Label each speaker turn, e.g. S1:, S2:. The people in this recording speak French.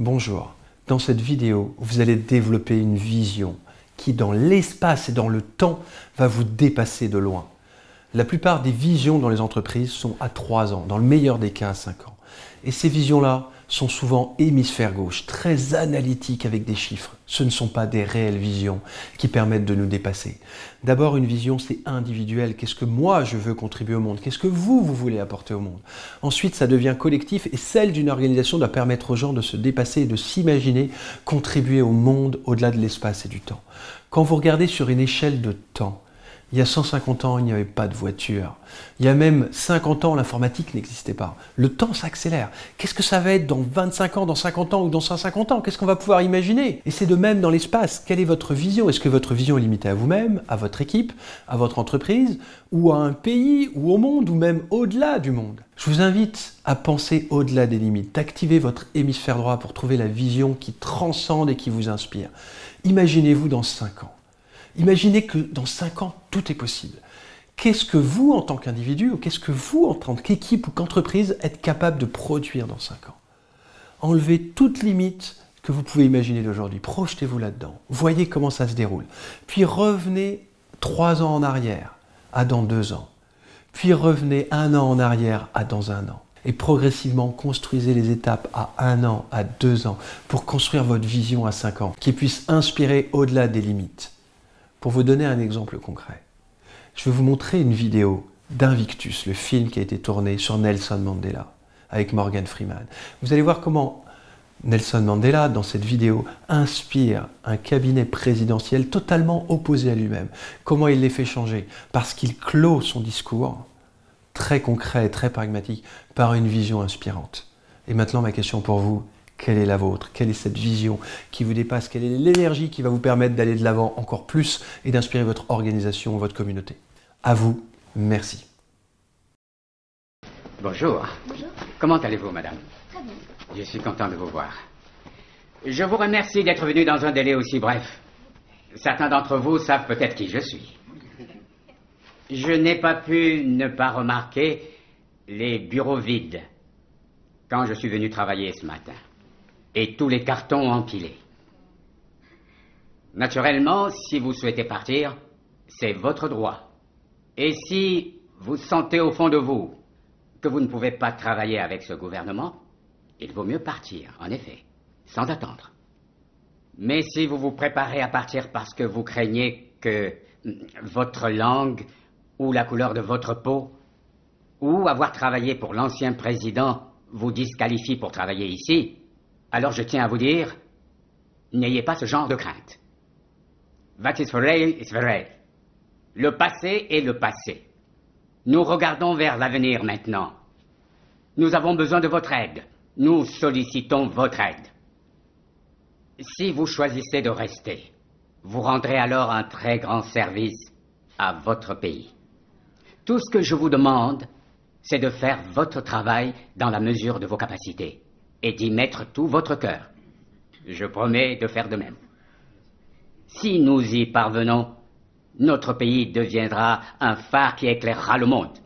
S1: Bonjour, dans cette vidéo, vous allez développer une vision qui, dans l'espace et dans le temps, va vous dépasser de loin. La plupart des visions dans les entreprises sont à 3 ans, dans le meilleur des cas à 5 ans. Et ces visions-là sont souvent hémisphère gauche, très analytiques avec des chiffres. Ce ne sont pas des réelles visions qui permettent de nous dépasser. D'abord, une vision, c'est individuel. Qu'est-ce que moi, je veux contribuer au monde? Qu'est-ce que vous voulez apporter au monde? Ensuite, ça devient collectif et celle d'une organisation doit permettre aux gens de se dépasser et de s'imaginer contribuer au monde au-delà de l'espace et du temps. Quand vous regardez sur une échelle de temps, il y a 150 ans, il n'y avait pas de voiture. Il y a même 50 ans, l'informatique n'existait pas. Le temps s'accélère. Qu'est-ce que ça va être dans 25 ans, dans 50 ans ou dans 150 ans? Qu'est-ce qu'on va pouvoir imaginer? Et c'est de même dans l'espace. Quelle est votre vision? Est-ce que votre vision est limitée à vous-même, à votre équipe, à votre entreprise, ou à un pays, ou au monde, ou même au-delà du monde? Je vous invite à penser au-delà des limites, d'activer votre hémisphère droit pour trouver la vision qui transcende et qui vous inspire. Imaginez-vous dans 5 ans. Imaginez que dans 5 ans, tout est possible. Qu'est-ce que vous, en tant qu'individu, ou qu'est-ce que vous, en tant qu'équipe ou qu'entreprise, êtes capable de produire dans 5 ans? Enlevez toute limite que vous pouvez imaginer d'aujourd'hui. Projetez-vous là-dedans. Voyez comment ça se déroule. Puis revenez 3 ans en arrière, à dans 2 ans. Puis revenez 1 an en arrière, à dans 1 an. Et progressivement, construisez les étapes à 1 an, à 2 ans, pour construire votre vision à 5 ans, qui puisse inspirer au-delà des limites. Pour vous donner un exemple concret, je vais vous montrer une vidéo d'Invictus, le film qui a été tourné sur Nelson Mandela, avec Morgan Freeman. Vous allez voir comment Nelson Mandela, dans cette vidéo, inspire un cabinet présidentiel totalement opposé à lui-même. Comment il les fait changer? Parce qu'il clôt son discours, très concret et très pragmatique, par une vision inspirante. Et maintenant, ma question pour vous, quelle est la vôtre? Quelle est cette vision qui vous dépasse? Quelle est l'énergie qui va vous permettre d'aller de l'avant encore plus et d'inspirer votre organisation, votre communauté? À vous, merci.
S2: Bonjour.
S3: Bonjour.
S2: Comment allez-vous, madame?
S3: Très bien.
S2: Je suis content de vous voir. Je vous remercie d'être venu dans un délai aussi bref. Certains d'entre vous savent peut-être qui je suis. Je n'ai pas pu ne pas remarquer les bureaux vides quand je suis venu travailler ce matin. Et tous les cartons empilés. Naturellement, si vous souhaitez partir, c'est votre droit. Et si vous sentez au fond de vous que vous ne pouvez pas travailler avec ce gouvernement, il vaut mieux partir, en effet, sans attendre. Mais si vous vous préparez à partir parce que vous craignez que votre langue ou la couleur de votre peau ou avoir travaillé pour l'ancien président vous disqualifie pour travailler ici, alors je tiens à vous dire, n'ayez pas ce genre de crainte. What is verrei is verrei. Le passé est le passé. Nous regardons vers l'avenir maintenant. Nous avons besoin de votre aide. Nous sollicitons votre aide. Si vous choisissez de rester, vous rendrez alors un très grand service à votre pays. Tout ce que je vous demande, c'est de faire votre travail dans la mesure de vos capacités et d'y mettre tout votre cœur. Je promets de faire de même. Si nous y parvenons, notre pays deviendra un phare qui éclairera le monde.